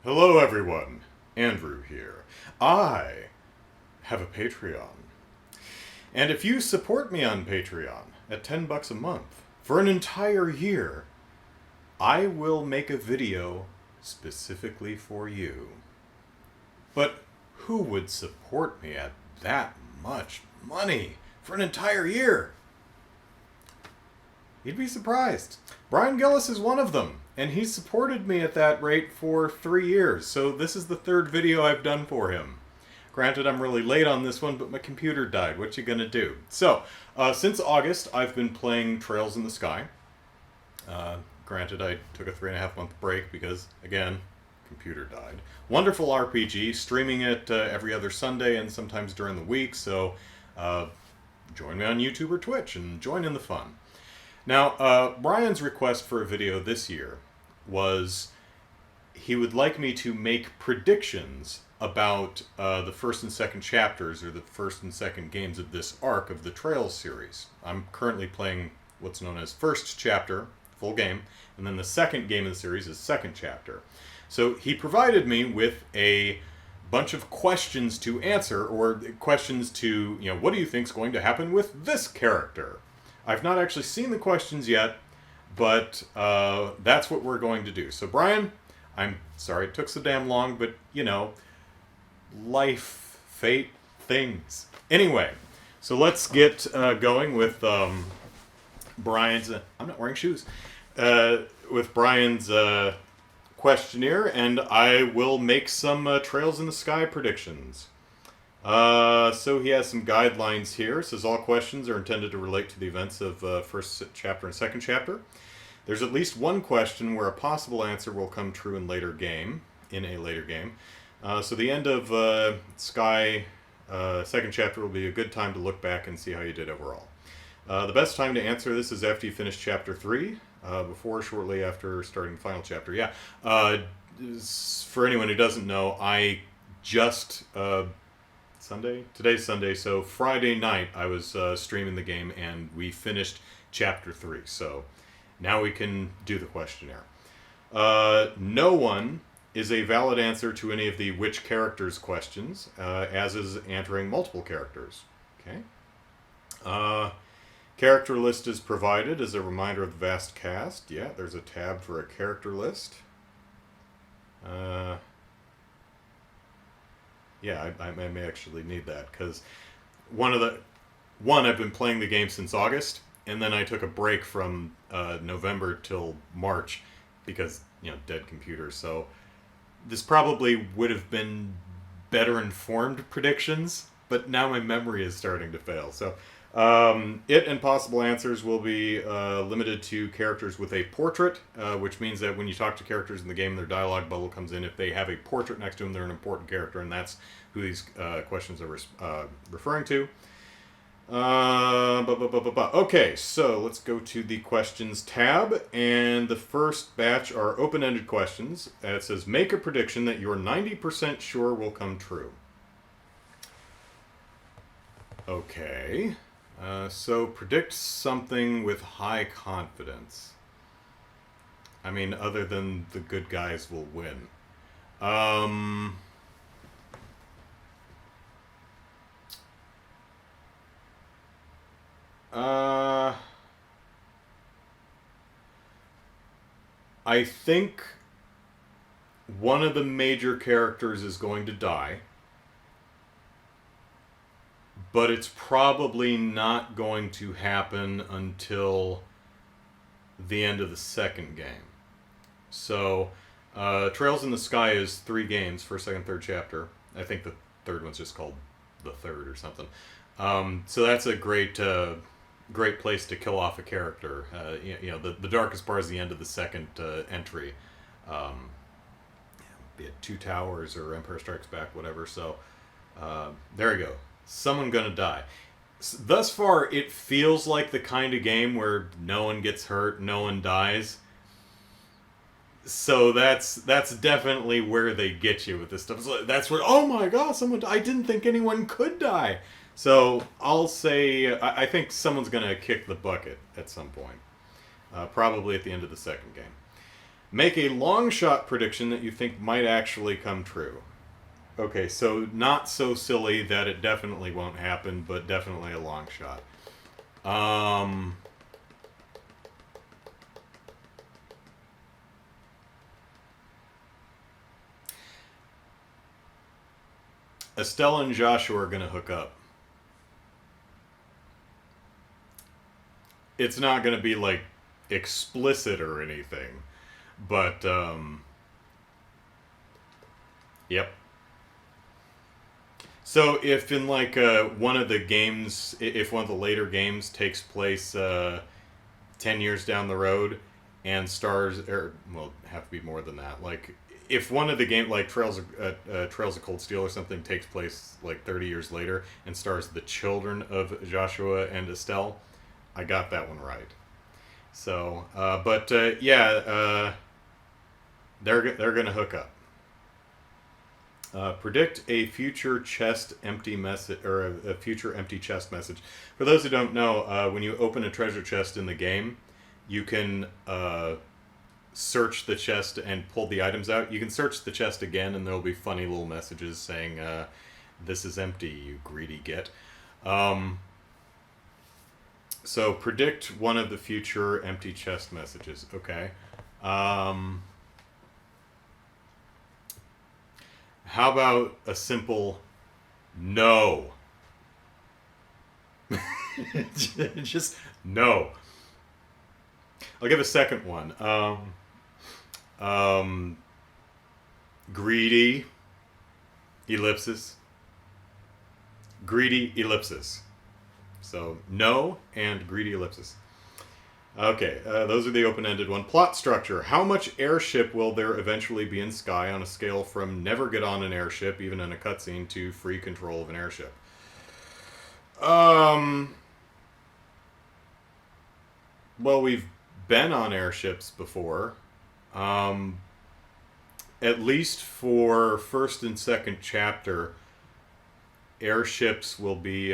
Hello everyone, Andrew here. I have a Patreon. And if you support me on Patreon at $10 a month for an entire year, I will make a video specifically for you. But who would support me at that much money for an entire year? You'd be surprised. Brian Gillis is one of them, and he's supported me at that rate for 3 years, so this is the third video I've done for him. Granted, I'm really late on this one, but my computer died. What you gonna do? So, since August, I've been playing Trails in the Sky. Granted, I took a 3.5 month break because, again, computer died. Wonderful RPG, streaming it every other Sunday and sometimes during the week, so join me on YouTube or Twitch and join in the fun. Now, Brian's request for a video this year was he would like me to make predictions about the first and second chapters, or the first and second games of this arc of the Trails series. I'm currently playing what's known as first chapter, full game, and then the second game of the series is second chapter. So he provided me with a bunch of questions to answer, or questions to, what do you think is going to happen with this character? I've not actually seen the questions yet, but that's what we're going to do. So Brian, I'm sorry it took so damn long, but life, fate, things. Anyway, so let's get going with Brian's, I'm not wearing shoes, with Brian's questionnaire, and I will make some Trails in the Sky predictions. So he has some guidelines here. It says all questions are intended to relate to the events of first chapter and second chapter. There's at least one question where a possible answer will come true in a later game. So the end of Sky second chapter will be a good time to look back and see how you did overall. The best time to answer this is after you finish chapter 3, before or shortly after starting the final chapter. Yeah. For anyone who doesn't know, I just... Today's Sunday, so Friday night I was streaming the game and we finished chapter 3. So now we can do the questionnaire. No one is a valid answer to any of the which characters questions, as is answering multiple characters. Okay. Character list is provided as a reminder of the vast cast. Yeah, there's a tab for a character list. Yeah, I may actually need that, because I've been playing the game since August, and then I took a break from November till March because, dead computer. So this probably would have been better informed predictions, but now my memory is starting to fail. So it and possible answers will be limited to characters with a portrait, which means that when you talk to characters in the game, their dialogue bubble comes in. If they have a portrait next to them, they're an important character, and that's who these questions are referring to. Okay, so let's go to the questions tab, and the first batch are open-ended questions. It says, make a prediction that you're 90% sure will come true. Okay. So predict something with high confidence. I mean, other than the good guys will win. I think one of the major characters is going to die, but it's probably not going to happen until the end of the second game. So, Trails in the Sky is 3 games, first, second, third chapter. I think the third one's just called the third or something. So that's a great place to kill off a character. The darkest part is the end of the second entry. Be it Two Towers or Empire Strikes Back, whatever. So, there you go. Someone gonna die. Thus far, it feels like the kind of game where no one gets hurt, no one dies. So that's definitely where they get you with this stuff. So that's where, oh my god, I didn't think anyone could die. So I'll say, I think someone's gonna kick the bucket at some point. Probably at the end of the second game. Make a long shot prediction that you think might actually come true. Okay, so not so silly that it definitely won't happen, but definitely a long shot. Estelle and Joshua are going to hook up. It's not going to be like explicit or anything, but yep. So if in like one of the games, if one of the later games takes place 10 years down the road and stars, or well, have to be more than that. Like if one of the game, like Trails of Cold Steel or something, takes place like 30 years later and stars the children of Joshua and Estelle, I got that one right. So, yeah, they're gonna hook up. Predict a future chest empty message, or a future empty chest message. For those who don't know, when you open a treasure chest in the game, you can search the chest and pull the items out. You can search the chest again, and there'll be funny little messages saying, "This is empty, you greedy git." So predict one of the future empty chest messages. Okay. How about a simple no? Just no. I'll give a second one. Greedy ellipsis. Greedy ellipsis. So no and greedy ellipsis. Okay, those are the open-ended one. Plot structure. How much airship will there eventually be in Sky on a scale from never get on an airship, even in a cutscene, to free control of an airship? Well, we've been on airships before. At least for first and second chapter, airships will be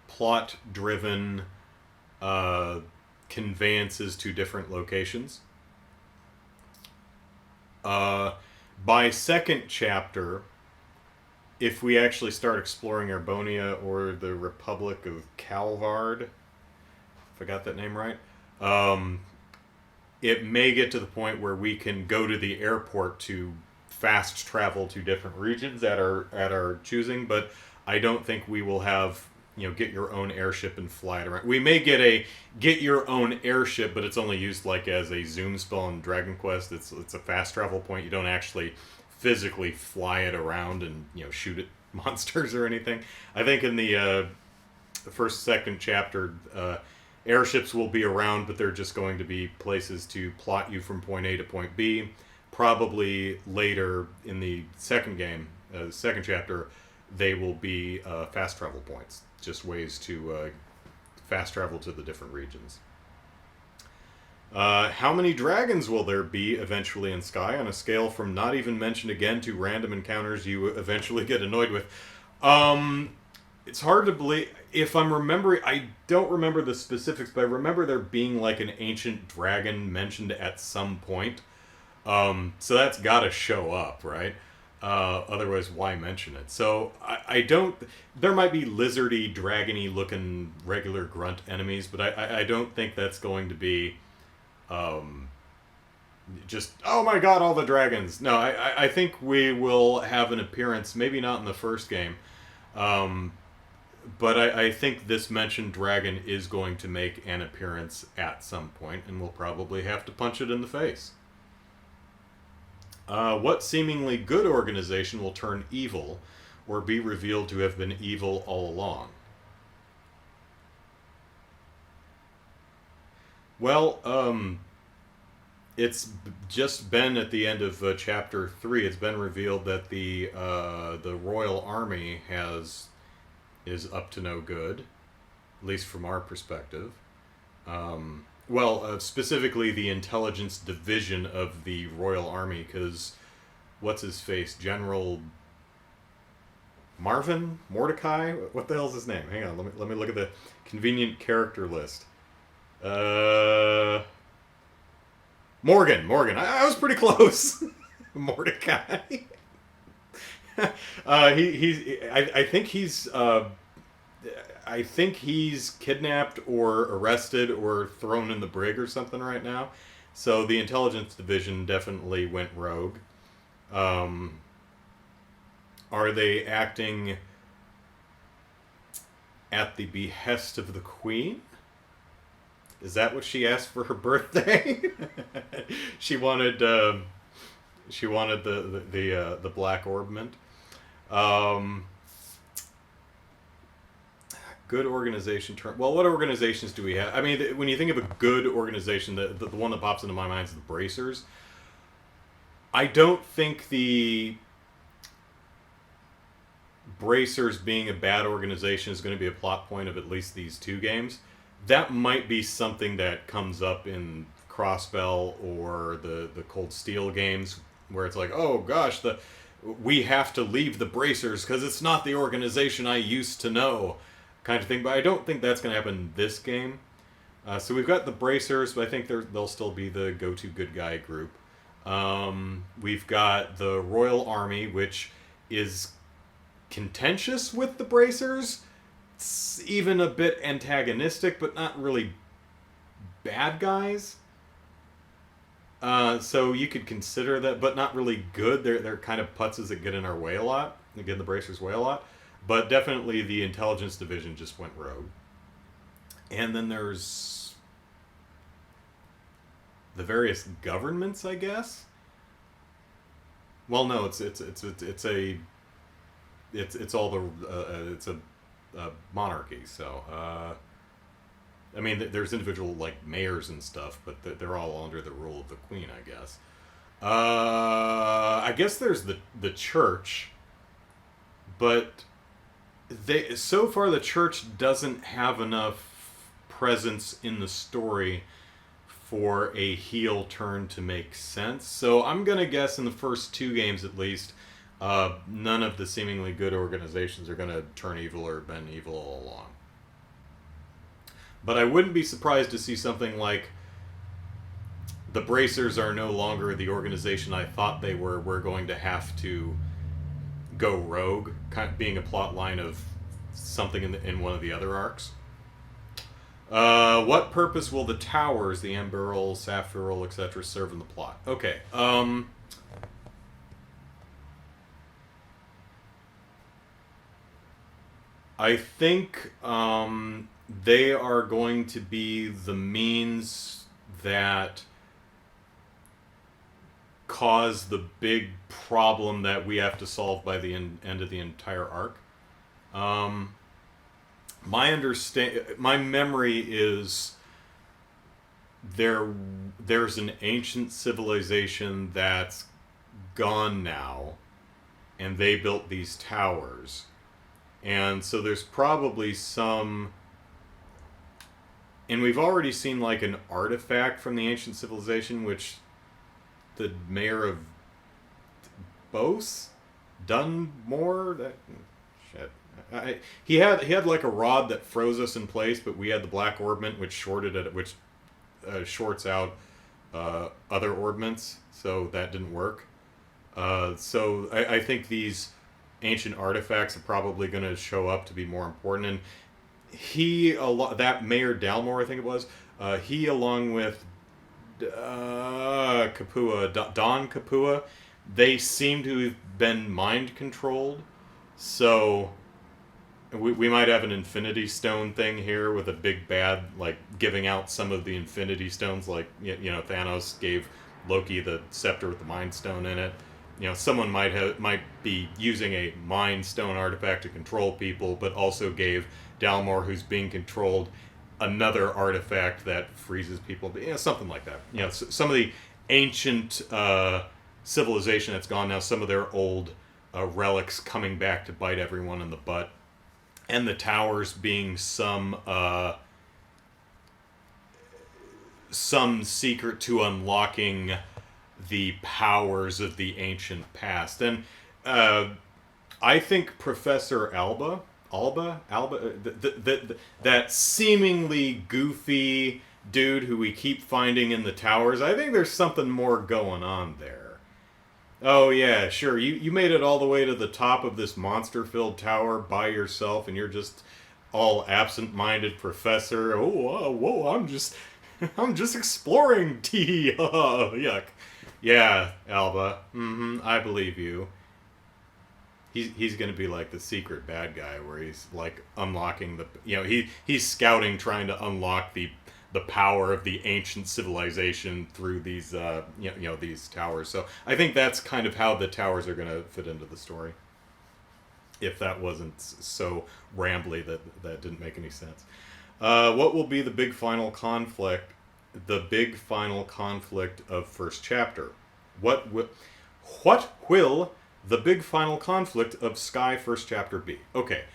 plot-driven conveyances to different locations. By second chapter, if we actually start exploring Erbonia or the Republic of Calvard, if I got that name right, it may get to the point where we can go to the airport to fast travel to different regions at our choosing, but I don't think we will have, get your own airship and fly it around. We may get your own airship, but it's only used like as a zoom spell in Dragon Quest. It's a fast travel point. You don't actually physically fly it around and shoot at monsters or anything. I think in the first, second chapter, airships will be around, but they're just going to be places to plot you from point A to point B. Probably later in the second game, second chapter, they will be fast travel points, just ways to fast travel to the different regions. How many dragons will there be eventually in Sky on a scale from not even mentioned again to random encounters you eventually get annoyed with? It's hard to believe. If I'm remembering, I don't remember the specifics, but I remember there being like an ancient dragon mentioned at some point. So that's got to show up, right? Otherwise, why mention it? So I don't. There might be lizardy, dragony looking regular grunt enemies, but I don't think that's going to be just, oh my god, all the dragons. No, I think we will have an appearance, maybe not in the first game, but I think this mentioned dragon is going to make an appearance at some point, and we'll probably have to punch it in the face. What seemingly good organization will turn evil or be revealed to have been evil all along? Well, it's just been at the end of chapter 3. It's been revealed that the Royal Army is up to no good, at least from our perspective. Specifically the intelligence division of the Royal Army, because what's his face, General Mordecai? What the hell's his name? Hang on, let me look at the convenient character list. Uh, Morgan. I was pretty close. Mordecai. I think I think he's kidnapped or arrested or thrown in the brig or something right now. So the intelligence division definitely went rogue. Um, are they acting at the behest of the queen? Is that what she asked for her birthday? she wanted she wanted the black orbment. Um, good organization term. Well, what organizations do we have? I mean, when you think of a good organization, the one that pops into my mind is the Bracers. I don't think the Bracers being a bad organization is going to be a plot point of at least these two games. That might be something that comes up in Crossbell or the Cold Steel games, where it's like, oh gosh, we have to leave the Bracers because it's not the organization I used to know, kind of thing. But I don't think that's going to happen in this game. So we've got the Bracers, but I think they'll still be the go-to good guy group. We've got the Royal Army, which is contentious with the Bracers. It's even a bit antagonistic, but not really bad guys. So you could consider that, but not really good. They're kind of putzes that get in our way a lot. They get in the Bracers' way a lot. But definitely the intelligence division just went rogue. And then there's the various governments, I guess. Well, no, it's all the it's a monarchy. So I mean, there's individual like mayors and stuff, but they're all under the rule of the queen, I guess. I guess there's the church, but so far the church doesn't have enough presence in the story for a heel turn to make sense. So I'm gonna guess in the first two games at least, none of the seemingly good organizations are gonna turn evil or been evil all along. But I wouldn't be surprised to see something like the Bracers are no longer the organization I thought they were. We're going to have to go rogue, kind of being a plot line of something in one of the other arcs. What purpose will the towers, the Amberol, Saphirol, etc., serve in the plot? Okay. I think they are going to be the means that cause the big problem that we have to solve by the end of the entire arc. My memory is there's an ancient civilization that's gone now, and they built these towers. And so there's probably some... And we've already seen like an artifact from the ancient civilization, which the mayor of Bose? Dunmore? That... Shit. He had like a rod that froze us in place, but we had the black orbment, which shorts out other orbments, so that didn't work. So I think these ancient artifacts are probably going to show up to be more important. And that Mayor Dalmore, I think it was, he along with Kapua, Don Kapua, they seem to have been mind controlled. So we might have an Infinity Stone thing here with a big bad, like giving out some of the Infinity Stones, like Thanos gave Loki the scepter with the Mind Stone in it. Someone might be using a Mind Stone artifact to control people, but also gave Dalmor, who's being controlled, another artifact that freezes people. Something like that. Some of the ancient civilization that's gone now, some of their old relics coming back to bite everyone in the butt. And the towers being some secret to unlocking the powers of the ancient past. And I think Professor Alba, that seemingly goofy, dude who we keep finding in the towers. I think there's something more going on there. Oh yeah, sure. You made it all the way to the top of this monster-filled tower by yourself, and you're just all absent-minded professor. Oh, whoa! I'm just exploring. Tee, yuck. Yeah, Alba. I believe you. He's gonna be like the secret bad guy, where he's like unlocking the. He's scouting, trying to unlock the power of the ancient civilization through these these towers. So I think that's kind of how the towers are going to fit into the story. If that wasn't so rambly that didn't make any sense. What will be the big final conflict? The big final conflict of first chapter. What will the big final conflict of Sky first chapter be? Okay.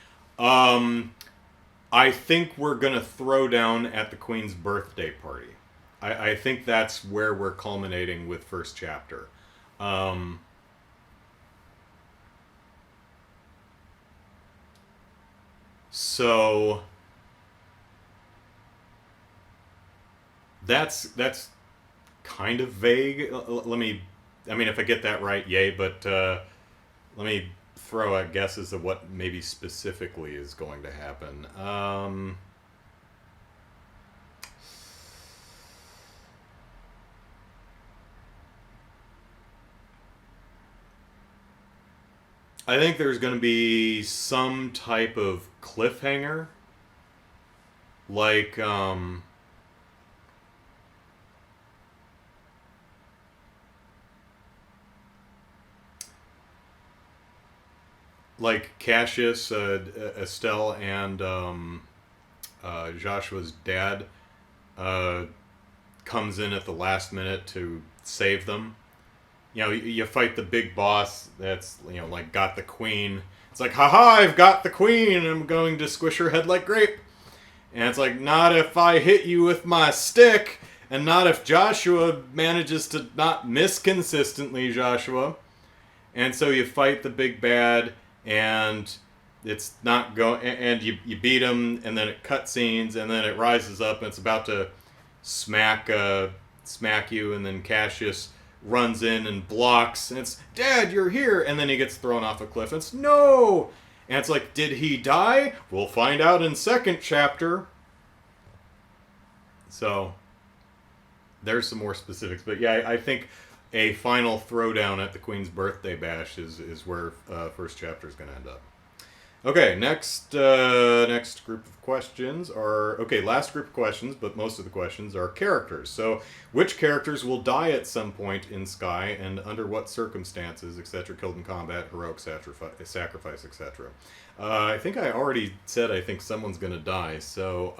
I think we're going to throw down at the Queen's birthday party. I think that's where we're culminating with first chapter. So that's kind of vague. If I get that right, yay, but let me throw out guesses of what maybe specifically is going to happen. I think there's going to be some type of cliffhanger, like Cassius, Estelle, and Joshua's dad comes in at the last minute to save them. You fight the big boss that's, got the queen. It's like, haha, I've got the queen, I'm going to squish her head like grape. And it's like, not if I hit you with my stick, and not if Joshua manages to not miss consistently, Joshua. And so you fight the big bad, and it's not going, and you beat him, and then it cutscenes, and then it rises up, and it's about to smack you, and then Cassius runs in and blocks, and it's, Dad, you're here, and then he gets thrown off a cliff, and it's, no! And it's like, did he die? We'll find out in second chapter. So, there's some more specifics, but yeah, I think a final throwdown at the Queen's birthday bash is where first chapter is going to end up. Okay, next group of questions are... Okay, last group of questions, but most of the questions are characters. So, which characters will die at some point in Sky, and under what circumstances, etc., killed in combat, heroic sacrifice, etc. I think I already said I think someone's going to die, so...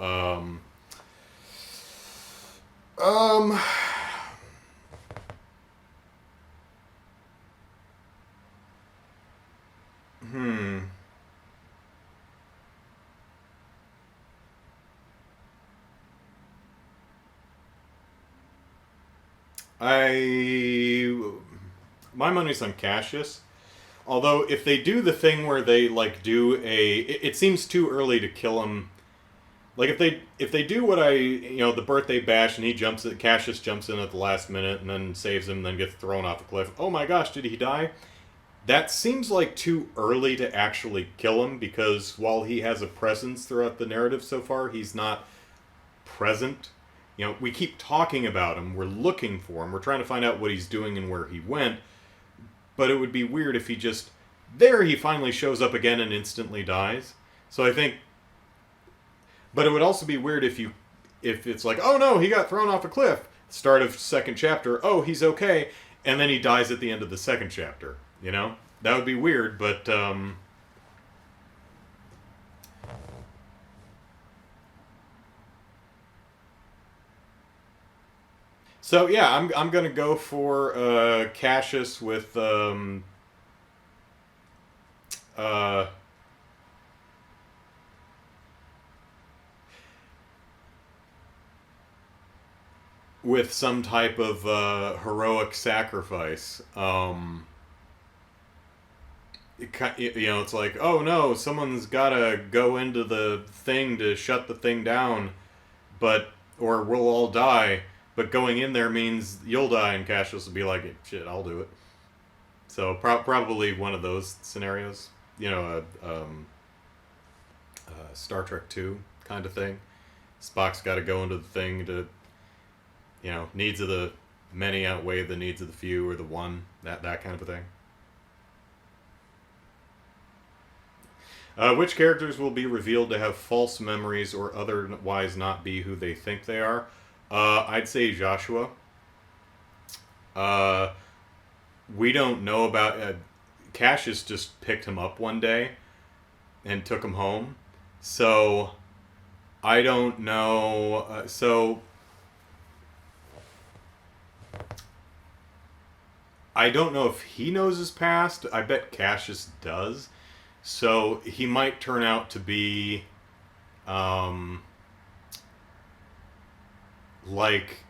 My money's on Cassius. Although, if they do the thing where they, do a... It seems too early to kill him. Like, if they do what the birthday bash, and Cassius jumps in at the last minute, and then saves him, and then gets thrown off a cliff. Oh my gosh, did he die? That seems like too early to actually kill him, because while he has a presence throughout the narrative so far, he's not present. We keep talking about him, we're looking for him, we're trying to find out what he's doing and where he went, but it would be weird if he just... There he finally shows up again and instantly dies. So I think... But it would also be weird if it's like, oh no, he got thrown off a cliff. Start of second chapter, oh, he's okay, and then he dies at the end of the second chapter, That would be weird, but... So yeah, I'm gonna go for Cassius with some type of heroic sacrifice. It's like, oh no, someone's gotta go into the thing to shut the thing down, but or we'll all die. But going in there means you'll die, and Cassius will be like, "Shit, I'll do it." So probably one of those scenarios. You know, Star Trek 2 kind of thing. Spock's got to go into the thing to, you know, needs of the many outweigh the needs of the few, or the one, that kind of a thing. Which characters will be revealed to have false memories or otherwise not be who they think they are? I'd say Joshua. We don't know about... Cassius just picked him up one day and took him home. So, I don't know... I don't know if he knows his past. I bet Cassius does. So he might turn out to be like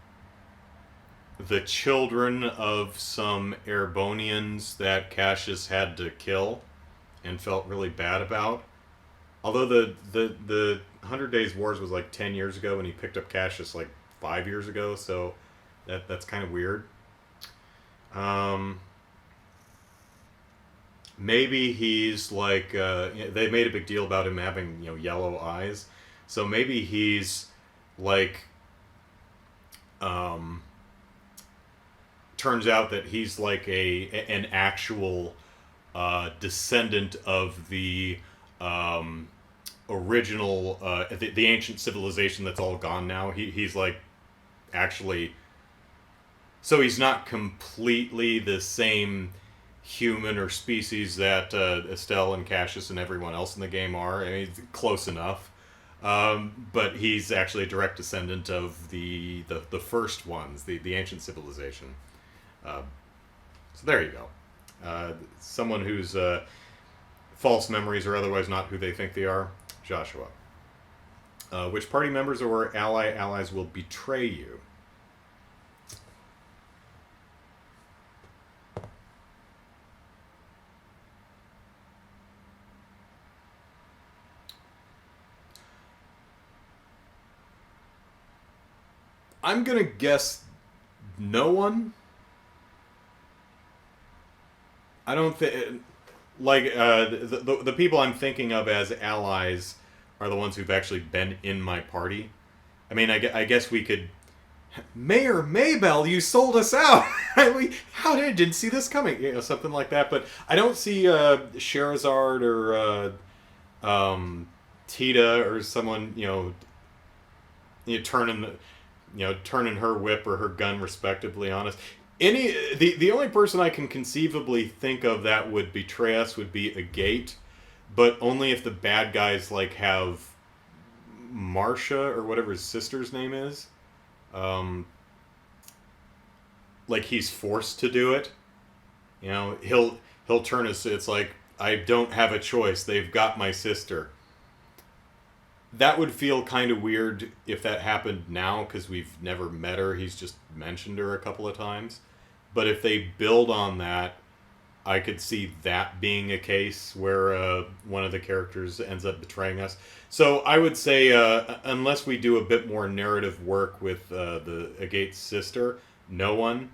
the children of some Airbonians that Cassius had to kill and felt really bad about. Although the 100 Days Wars was like 10 years ago, and he picked up Cassius like 5 years ago, so that's kind of weird. Maybe he's like, they made a big deal about him having, you know, yellow eyes. So maybe he's like, turns out that he's like an actual descendant of the original, the ancient civilization that's all gone now. He's like actually, so he's not completely the same human or species that Estelle and Cassius and everyone else in the game are. I mean, close enough. But he's actually a direct descendant of the first ones, the ancient civilization. So there you go. Someone whose false memories or otherwise not who they think they are, Joshua. Which party members or allies will betray you? I'm gonna guess no one. I don't think, like, the people I'm thinking of as allies are the ones who've actually been in my party. I mean, I guess we could... Mayor Maybell, you sold us out! How didn't see this coming? You know, something like that. But I don't see Sherazard or Tita or someone, turning her whip or her gun respectively on us. The only person I can conceivably think of that would betray us would be a Gate, but only if the bad guys like have Marcia or whatever his sister's name is. Like he's forced to do it. You know, he'll turn us. It's like, I don't have a choice. They've got my sister. That would feel kind of weird if that happened now, because we've never met her. He's just mentioned her a couple of times. But if they build on that, I could see that being a case where one of the characters ends up betraying us. So I would say, unless we do a bit more narrative work with the Agate's sister, no one.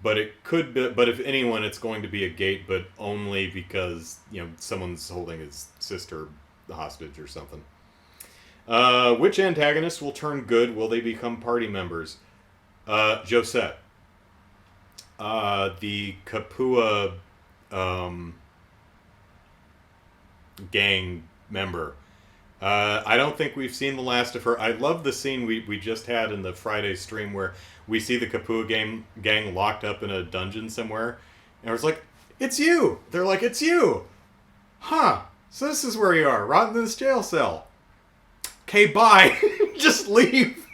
But it could be. But if anyone, it's going to be a Gate, but only because someone's holding his sister hostage or something. Which antagonists will turn good? Will they become party members? Josette. The Kapua gang member. I don't think we've seen the last of her. I love the scene we just had in the Friday stream where we see the Kapua gang locked up in a dungeon somewhere. And I was like, it's you! They're like, it's you! Huh. So this is where you are, rotting in this jail cell. Okay, bye. Just leave.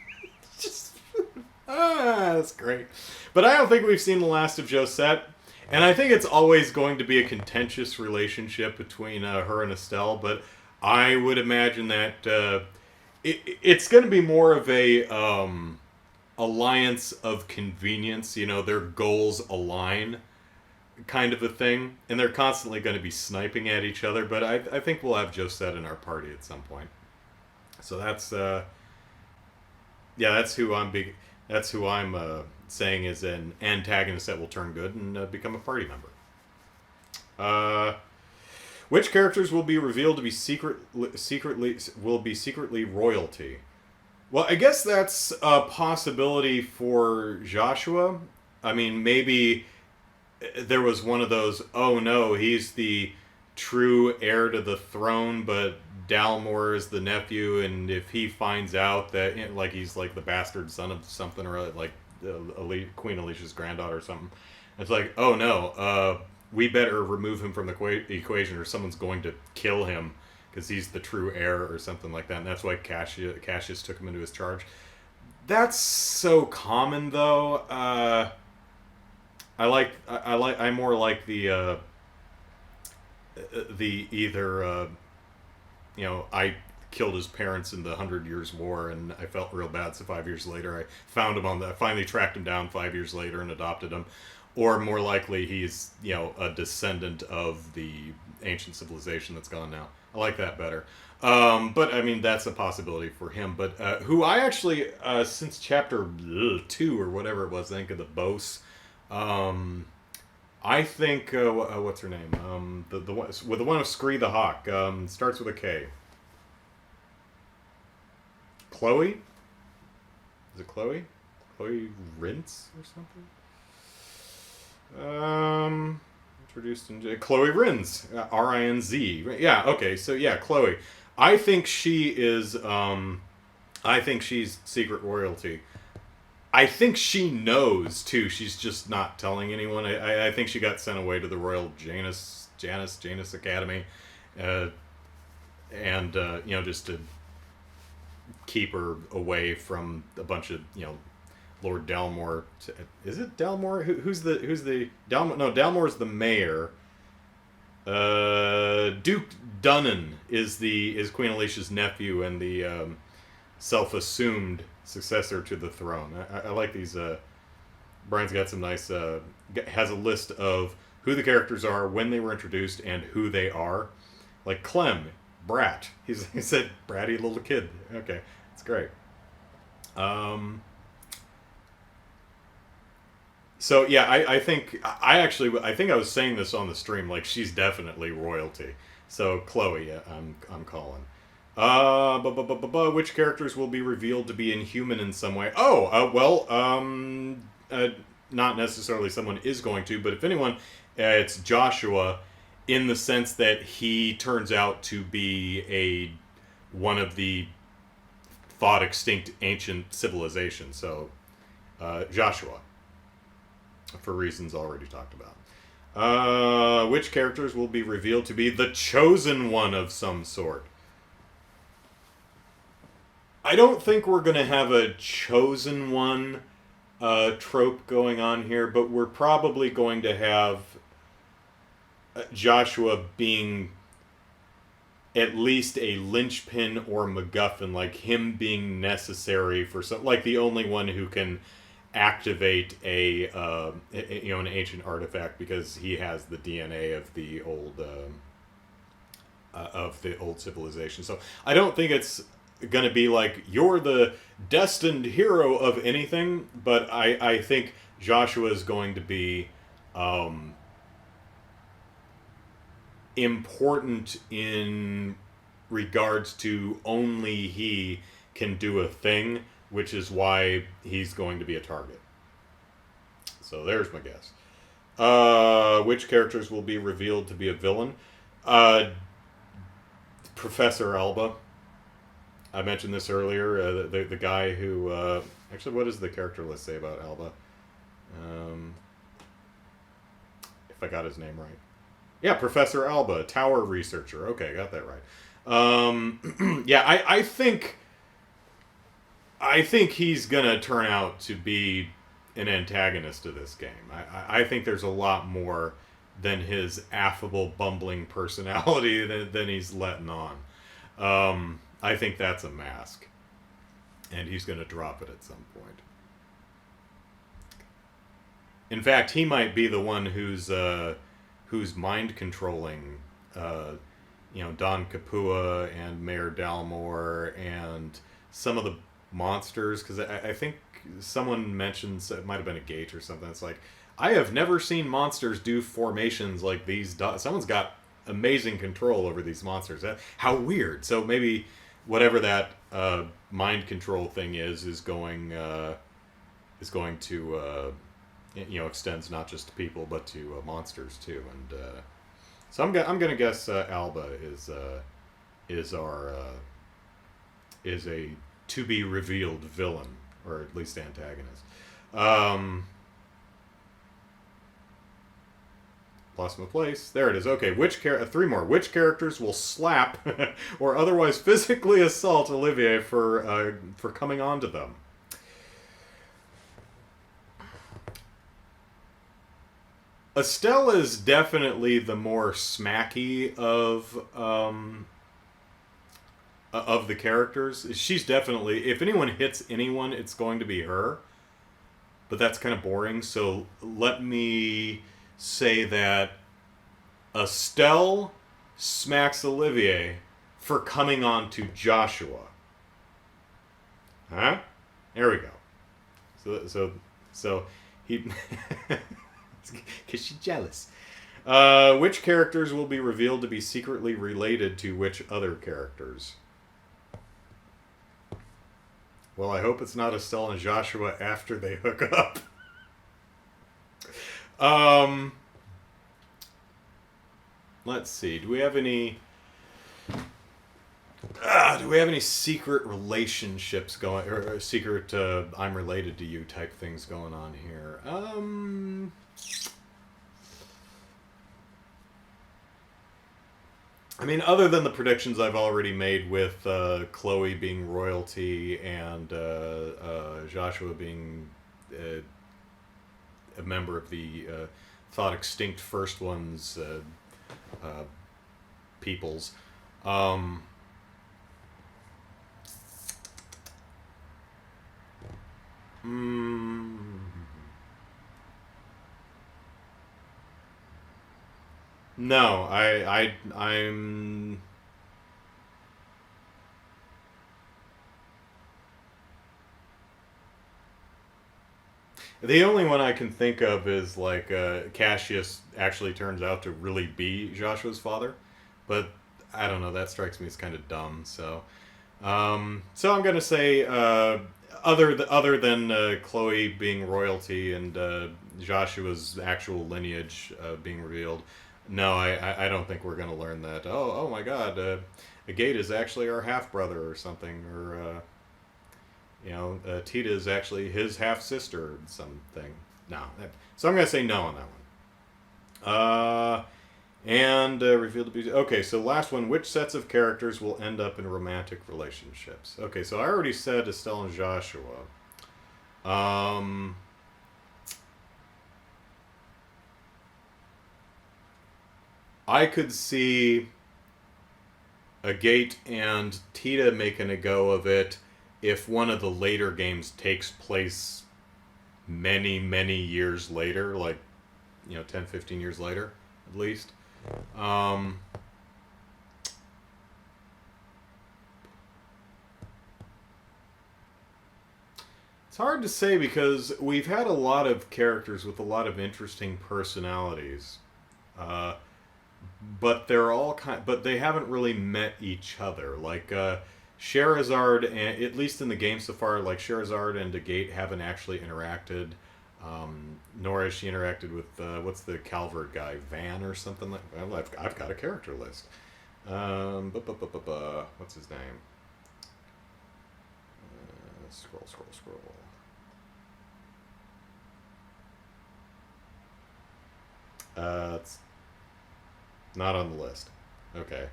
That's great. But I don't think we've seen the last of Josette. And I think it's always going to be a contentious relationship between her and Estelle. But I would imagine that it's going to be more of a alliance of convenience. Their goals align kind of a thing. And they're constantly going to be sniping at each other. But I think we'll have Josette in our party at some point. So that's Yeah, That's who I'm saying is an antagonist that will turn good and become a party member. Uh, which characters will be revealed to be secretly royalty? Well, I guess that's a possibility for Joshua. I mean, maybe there was one of those. Oh no, he's the true heir to the throne, but Dalmor is the nephew, and if he finds out that like he's like the bastard son of something or like Queen Alicia's granddaughter or something, it's like, oh no, we better remove him from the equation, or someone's going to kill him because he's the true heir or something like that, and that's why Cassius took him into his charge. That's so common though. I more like the either I killed his parents in the 100 Years' War and I felt real bad, so 5 years later I found him I finally tracked him down 5 years later and adopted him, or more likely he's a descendant of the ancient civilization that's gone now. I like that better. But I mean, that's a possibility for him. But who I actually since chapter 2 or whatever it was, I think of the Bose. I think what's her name? The one with the one of Scree the Hawk. Starts with a K. Chloe. Is it Chloe? Chloe Rince or something? Introduced in Chloe Rinz, Rinz. Yeah. Okay. So yeah, Chloe. I think she is. I think she's secret royalty. I think she knows too. She's just not telling anyone. I think she got sent away to the Royal Janus Academy, and just to keep her away from a bunch of Lord Dalmor. Is it Dalmor? Who's the Dalmor? No, Dalmor's the mayor. Duke Dunnan is Queen Alicia's nephew and the self-assumed successor to the throne. I like these. Brian's got some nice. Has a list of who the characters are, when they were introduced, and who they are. Like Clem, brat. He said bratty little kid. Okay, it's great. So yeah, I think I think I was saying this on the stream. Like, she's definitely royalty. So Chloe, I'm calling. Which characters will be revealed to be inhuman in some way? Not necessarily someone is going to, but if anyone, it's Joshua, in the sense that he turns out to be one of the thought extinct ancient civilizations. So Joshua, for reasons already talked about. Which characters will be revealed to be the chosen one of some sort? I don't think we're going to have a chosen one trope going on here, but we're probably going to have Joshua being at least a linchpin or MacGuffin, like him being necessary for some, like the only one who can activate an ancient artifact because he has the DNA of the old civilization. So I don't think it's going to be like you're the destined hero of anything, but I think Joshua is going to be important in regards to only he can do a thing, which is why he's going to be a target. So there's my guess. Which characters will be revealed to be a villain? Professor Alba. I mentioned this earlier. The guy who actually, what does the character list say about Alba? If I got his name right. Yeah, Professor Alba, tower researcher. Okay, got that right. Yeah, I think he's gonna turn out to be an antagonist to this game. I think there's a lot more than his affable, bumbling personality than he's letting on. I think that's a mask, and he's going to drop it at some point. In fact, he might be the one who's mind controlling, Don Capua and Mayor Dalmor and some of the monsters, because I think someone mentions, it might have been a Gate or something, it's like, I have never seen monsters do formations like these. Someone's got amazing control over these monsters. How weird. So maybe whatever that mind control thing is going to extends not just to people but to monsters too. And so I'm gonna guess Alba is a to be revealed villain, or at least antagonist. Lost my place. There it is. Okay, three more. Which characters will slap or otherwise physically assault Olivier for coming on to them? Estelle is definitely the more smacky of the characters. She's definitely, if anyone hits anyone, it's going to be her. But that's kind of boring. So let me say that Estelle smacks Olivier for coming on to Joshua. Huh? There we go. So he, because she's jealous. Which characters will be revealed to be secretly related to which other characters? Well, I hope it's not Estelle and Joshua after they hook up. Let's see. Do we have any secret relationships going, or secret I'm related to you type things going on here? I mean, other than the predictions I've already made with Chloe being royalty and Joshua being a member of the thought extinct first one's peoples. No, I'm. The only one I can think of is like Cassius actually turns out to really be Joshua's father, but I don't know. That strikes me as kind of dumb. So I'm gonna say other than Chloe being royalty and Joshua's actual lineage being revealed. No, I don't think we're gonna learn that. Oh my God, a Gate is actually our half brother or something, or. Tita is actually his half-sister or something. No. So I'm going to say no on that one. And revealed to be... Okay, so last one. Which sets of characters will end up in romantic relationships? Okay, so I already said Estelle and Joshua. I could see a Gate and Tita making a go of it if one of the later games takes place many, many years later, like, 10, 15 years later, at least. It's hard to say because we've had a lot of characters with a lot of interesting personalities. But they're all but they haven't really met each other. Like, Sherazard, and at least in the game so far, like Sherazard and the Gate haven't actually interacted, nor has she interacted with what's the Calvert guy, Van or something like. Well, I've got a character list. What's his name? Scroll. It's not on the list. Okay.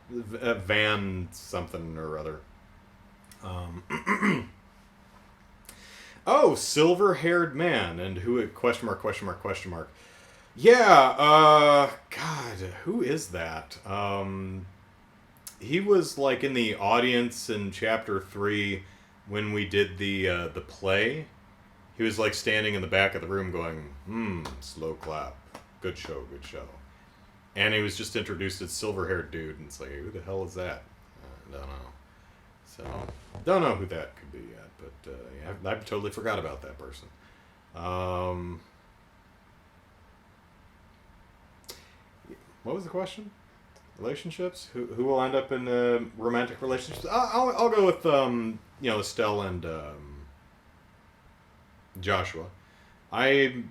Van something or other. Oh, silver-haired man, and who? Question mark. Yeah. God, who is that? He was like in the audience in chapter 3 when we did the play. He was like standing in the back of the room going, slow clap, good show. And he was just introduced as silver-haired dude, and it's like, who the hell is that? I don't know. So, don't know who that could be yet, but yeah, I totally forgot about that person. What was the question? Relationships? Who will end up in romantic relationships? I'll go with Estelle and Joshua. I'm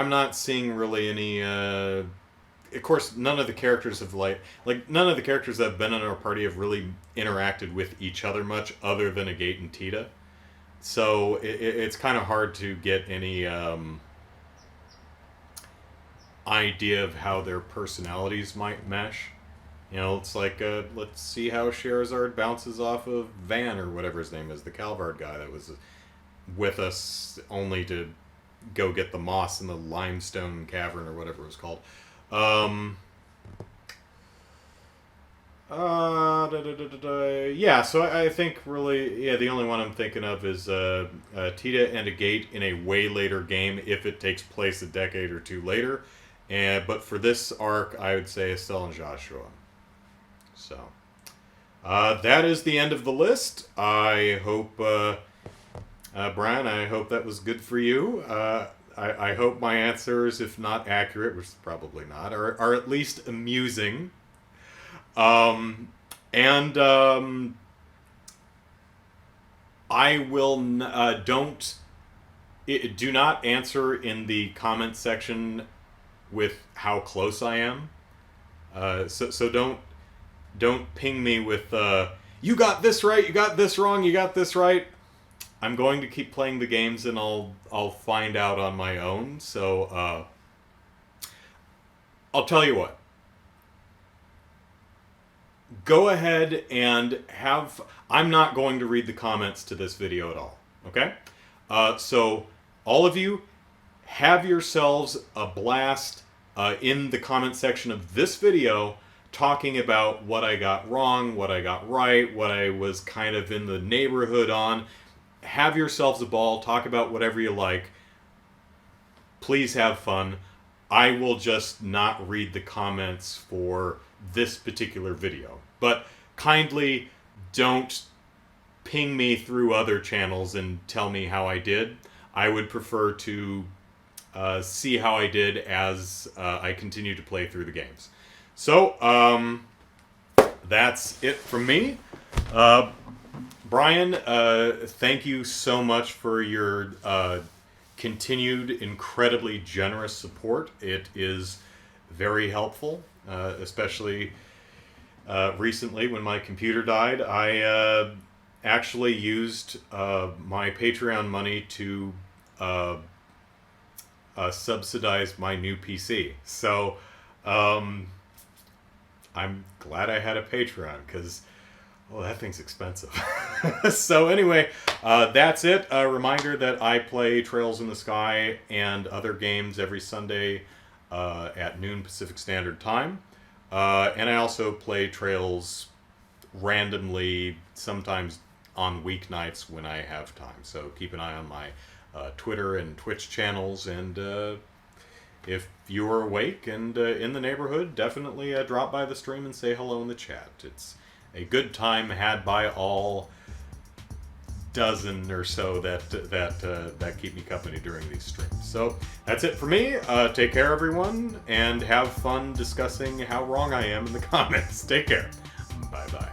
not seeing really any. Of course, none of the characters have none of the characters that have been in our party have really interacted with each other much, other than Agate and Tita. So it's kind of hard to get any idea of how their personalities might mesh. It's like, let's see how Sherazard bounces off of Van, or whatever his name is, the Calvard guy that was with us only to go get the moss in the limestone cavern, or whatever it was called. Yeah, so I think really, the only one I'm thinking of is Tita and Agate in a way later game, if it takes place a decade or two later. But for this arc, I would say Estelle and Joshua. So, that is the end of the list. I hope, Brian, I hope that was good for you. I hope my answers, if not accurate, which is probably not, are at least amusing. I will do not answer in the comment section with how close I am. So don't ping me with you got this right, you got this wrong, you got this right. I'm going to keep playing the games, and I'll find out on my own. So I'll tell you what. Go ahead and I'm not going to read the comments to this video at all. Okay? So all of you, have yourselves a blast in the comment section of this video, talking about what I got wrong, what I got right, what I was kind of in the neighborhood on. Have yourselves a ball. Talk about whatever you like. Please have fun. I will just not read the comments for this particular video. But kindly don't ping me through other channels and tell me how I did. I would prefer to see how I did as I continue to play through the games. So, that's it from me. Brian, thank you so much for your continued incredibly generous support. It is very helpful, especially recently when my computer died. I actually used my Patreon money to subsidize my new PC. So I'm glad I had a Patreon, because that thing's expensive. So anyway, that's it. A reminder that I play Trails in the Sky and other games every Sunday at noon Pacific Standard Time. And I also play Trails randomly, sometimes on weeknights when I have time. So keep an eye on my Twitter and Twitch channels. And if you are awake and in the neighborhood, definitely drop by the stream and say hello in the chat. It's a good time had by all dozen or so that keep me company during these streams. So that's it for me. Take care, everyone, and have fun discussing how wrong I am in the comments. Take care. Bye-bye.